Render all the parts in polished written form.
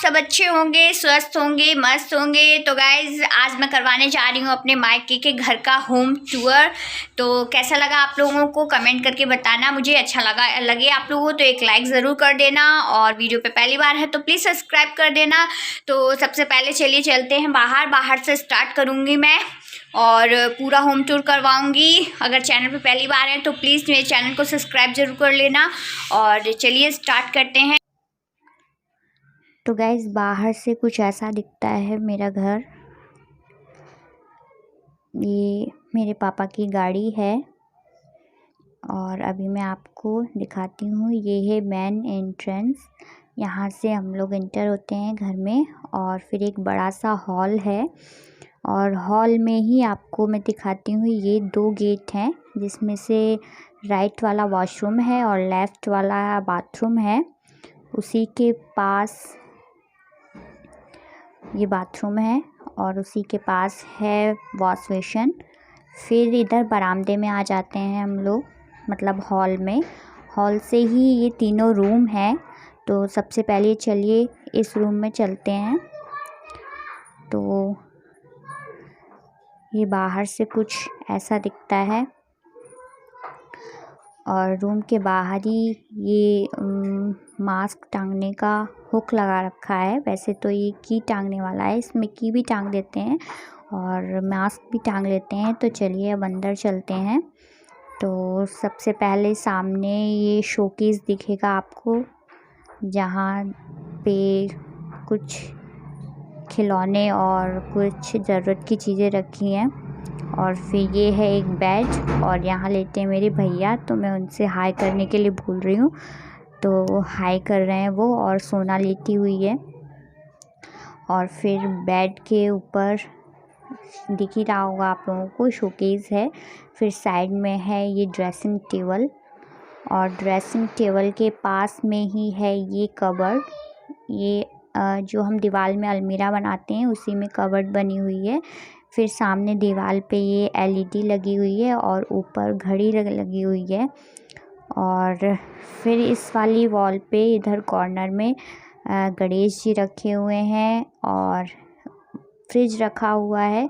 सब अच्छे होंगे, स्वस्थ होंगे, मस्त होंगे। तो गाइज आज मैं करवाने जा रही हूँ अपने मायके के घर का होम टूर। तो कैसा लगा आप लोगों को कमेंट करके बताना। मुझे अच्छा लगे आप लोगों को तो एक लाइक ज़रूर कर देना, और वीडियो पे पहली बार है तो प्लीज़ सब्सक्राइब कर देना। तो सबसे पहले चलिए चलते हैं बाहर से स्टार्ट करूँगी मैं और पूरा होम टूर करवाऊंगी। अगर चैनल पे पहली बार है तो प्लीज़ मेरे चैनल को सब्सक्राइब ज़रूर कर लेना। और चलिए स्टार्ट करते हैं। तो गाइस बाहर से कुछ ऐसा दिखता है मेरा घर। ये मेरे पापा की गाड़ी है और अभी मैं आपको दिखाती हूँ। ये है मेन एंट्रेंस, यहाँ से हम लोग एंटर होते हैं घर में। और फिर एक बड़ा सा हॉल है और हॉल में ही आपको मैं दिखाती हूँ। ये 2 गेट हैं, जिसमें से राइट वाला वॉशरूम है और लेफ़्ट वाला बाथरूम है। उसी के पास ये बाथरूम है और उसी के पास है वॉश बेसिन। फिर इधर बरामदे में आ जाते हैं हम लोग, मतलब हॉल में। हॉल से ही ये तीनों रूम हैं। तो सबसे पहले चलिए इस रूम में चलते हैं। तो ये बाहर से कुछ ऐसा दिखता है और रूम के बाहर ही ये मास्क टांगने का हुक लगा रखा है। वैसे तो ये की टांगने वाला है, इसमें की भी टांग देते हैं और मास्क भी टांग लेते हैं। तो चलिए अब अंदर चलते हैं। तो सबसे पहले सामने ये शोकेस दिखेगा आपको, जहाँ पे कुछ खिलौने और कुछ ज़रूरत की चीज़ें रखी हैं। और फिर ये है एक बेड और यहाँ लेटे हैं मेरे भैया, तो मैं उनसे हाय करने के लिए भूल रही हूँ। तो हाय कर रहे हैं वो, और सोना लेटी हुई है। और फिर बेड के ऊपर दिख ही रहा होगा आप लोगों को, शोकेस है। फिर साइड में है ये ड्रेसिंग टेबल, और ड्रेसिंग टेबल के पास में ही है ये कबर्ड। ये जो हम दीवार में अलमीरा बनाते हैं उसी में कबर्ड बनी हुई है। फिर सामने दीवार पे ये एलईडी लगी हुई है और ऊपर घड़ी लगी हुई है। और फिर इस वाली वॉल पे इधर कॉर्नर में गणेश जी रखे हुए हैं और फ्रिज रखा हुआ है।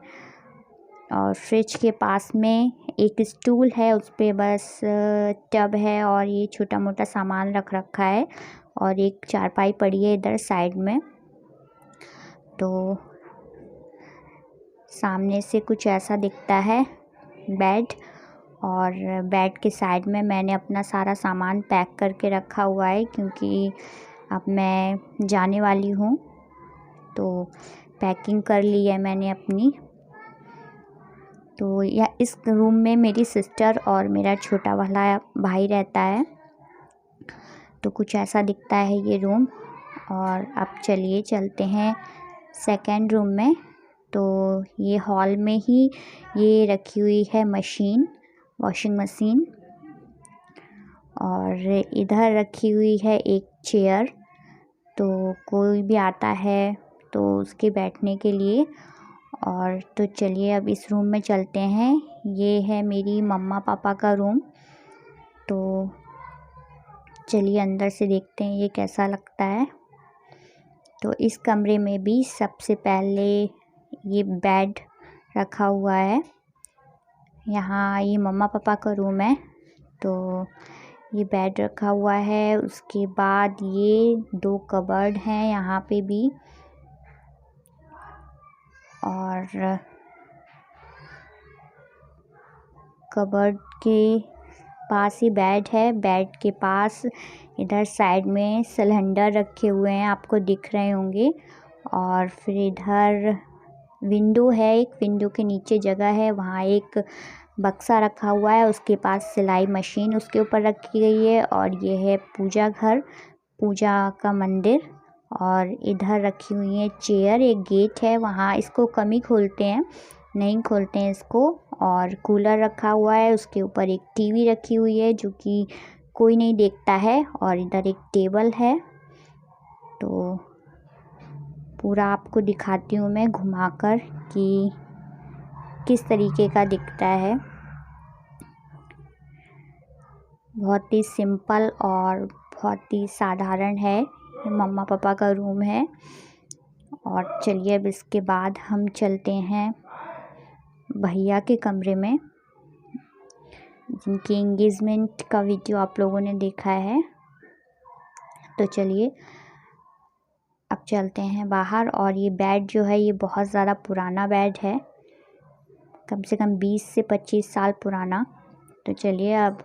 और फ्रिज के पास में एक स्टूल है, उस पे बस टब है और ये छोटा मोटा सामान रख रखा है। और एक चारपाई पड़ी है इधर साइड में। तो सामने से कुछ ऐसा दिखता है बेड, और बेड के साइड में मैंने अपना सारा सामान पैक करके रखा हुआ है, क्योंकि अब मैं जाने वाली हूँ। तो पैकिंग कर ली है मैंने अपनी। तो यह इस रूम में मेरी सिस्टर और मेरा छोटा वाला भाई रहता है। तो कुछ ऐसा दिखता है ये रूम। और अब चलिए चलते हैं सेकंड रूम में। तो ये हॉल में ही ये रखी हुई है मशीन, वॉशिंग मशीन। और इधर रखी हुई है एक चेयर, तो कोई भी आता है तो उसके बैठने के लिए। और तो चलिए अब इस रूम में चलते हैं। ये है मेरी मम्मा पापा का रूम। तो चलिए अंदर से देखते हैं ये कैसा लगता है। तो इस कमरे में भी सबसे पहले ये बेड रखा हुआ है। यहाँ ये मम्मा पापा का रूम है, तो ये बेड रखा हुआ है। उसके बाद ये 2 कबर्ड हैं यहाँ पे भी, और कबर्ड के पास ही बेड है। बेड के पास इधर साइड में सिलेंडर रखे हुए हैं, आपको दिख रहे होंगे। और फिर इधर विंडो है, एक विंडो के नीचे जगह है, वहाँ एक बक्सा रखा हुआ है। उसके पास सिलाई मशीन उसके ऊपर रखी गई है। और ये है पूजा घर, पूजा का मंदिर। और इधर रखी हुई है चेयर, एक गेट है वहाँ, इसको कम ही खोलते हैं, नहीं खोलते हैं इसको। और कूलर रखा हुआ है, उसके ऊपर एक टीवी रखी हुई है जो कि कोई नहीं देखता है। और इधर एक टेबल है। तो पूरा आपको दिखाती हूँ मैं घुमाकर कि किस तरीके का दिखता है। बहुत ही सिंपल और बहुत ही साधारण है ये मम्मा पापा का रूम है। और चलिए अब इसके बाद हम चलते हैं भैया के कमरे में, जिनकी एंगेजमेंट का वीडियो आप लोगों ने देखा है। तो चलिए अब चलते हैं बाहर। और ये बेड जो है ये बहुत ज़्यादा पुराना बेड है, कम से कम 20 से 25 साल पुराना। तो चलिए अब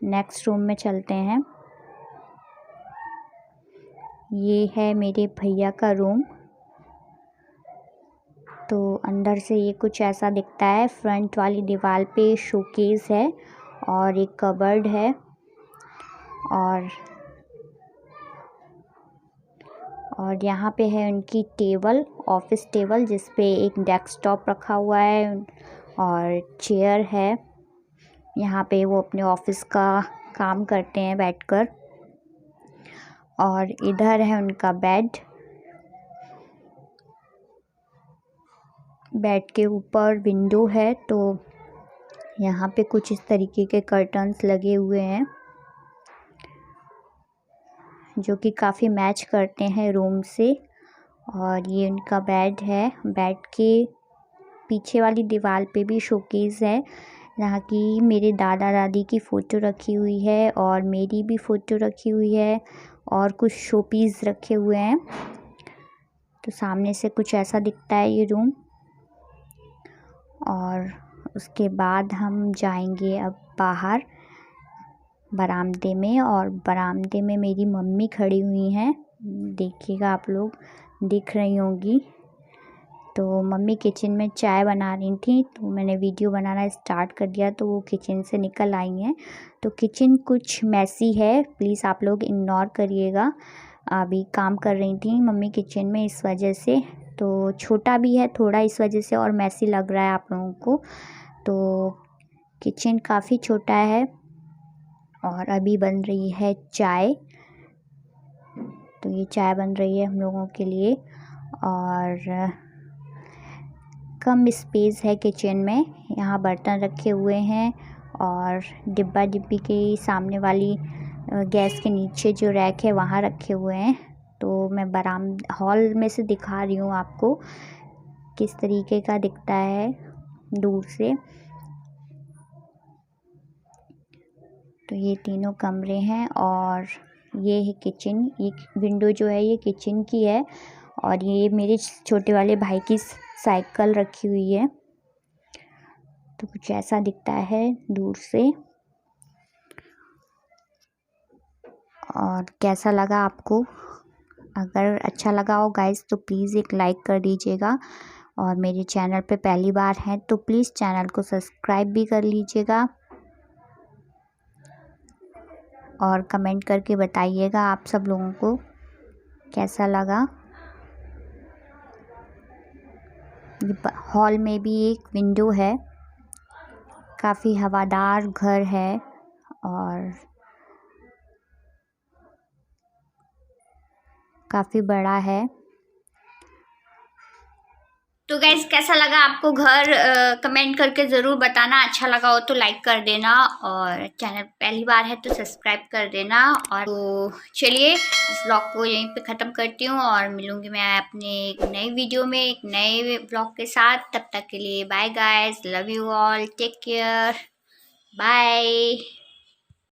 नेक्स्ट रूम में चलते हैं। ये है मेरे भैया का रूम। तो अंदर से ये कुछ ऐसा दिखता है। फ्रंट वाली दीवार पे शोकेस है और एक कबर्ड है और यहाँ पे है उनकी टेबल, ऑफिस टेबल, जिस पे एक डेस्कटॉप रखा हुआ है और चेयर है। यहाँ पे वो अपने ऑफिस का काम करते हैं बैठकर। और इधर है उनका बेड। बेड के ऊपर विंडो है, तो यहाँ पे कुछ इस तरीके के कर्टन्स लगे हुए हैं जो कि काफ़ी मैच करते हैं रूम से। और ये उनका बेड है। बेड के पीछे वाली दीवार पे भी शोकेस है, जहाँ की मेरे दादा दादी की फ़ोटो रखी हुई है और मेरी भी फ़ोटो रखी हुई है और कुछ शोपीस रखे हुए हैं। तो सामने से कुछ ऐसा दिखता है ये रूम। और उसके बाद हम जाएंगे अब बाहर बरामदे में, और बरामदे में मेरी मम्मी खड़ी हुई हैं, देखिएगा आप लोग, दिख रही होंगी। तो मम्मी किचन में चाय बना रही थी, तो मैंने वीडियो बनाना स्टार्ट कर दिया, तो वो किचन से निकल आई हैं। तो किचन कुछ मैसी है, प्लीज़ आप लोग इग्नोर करिएगा। अभी काम कर रही थी मम्मी किचन में, इस वजह से। तो छोटा भी है थोड़ा, इस वजह से और मैसी लग रहा है आप लोगों को। तो किचन काफ़ी छोटा है और अभी बन रही है चाय। तो ये चाय बन रही है हम लोगों के लिए। और कम स्पेस है किचन में, यहाँ बर्तन रखे हुए हैं और डिब्बा डिब्बी के सामने वाली गैस के नीचे जो रैक है वहाँ रखे हुए हैं। तो मैं हॉल में से दिखा रही हूँ आपको किस तरीके का दिखता है दूर से। तो ये तीनों कमरे हैं और ये है किचन। ये विंडो जो है ये किचन की है और ये मेरे छोटे वाले भाई की साइकिल रखी हुई है। तो कुछ ऐसा दिखता है दूर से। और कैसा लगा आपको? अगर अच्छा लगा हो गाइस तो प्लीज़ एक लाइक कर दीजिएगा। और मेरे चैनल पे पहली बार हैं तो प्लीज़ चैनल को सब्सक्राइब भी कर लीजिएगा। और कमेंट करके बताइएगा आप सब लोगों को कैसा लगा। हॉल में भी एक विंडो है, काफ़ी हवादार घर है और काफ़ी बड़ा है। तो गाइस कैसा लगा आपको घर, कमेंट करके ज़रूर बताना। अच्छा लगा हो तो लाइक कर देना और चैनल पहली बार है तो सब्सक्राइब कर देना। और तो चलिए इस व्लॉग को यहीं पे ख़त्म करती हूँ और मिलूँगी मैं अपने एक नई वीडियो में एक नए व्लॉग के साथ। तब तक के लिए bye guys, love you all, take care, bye.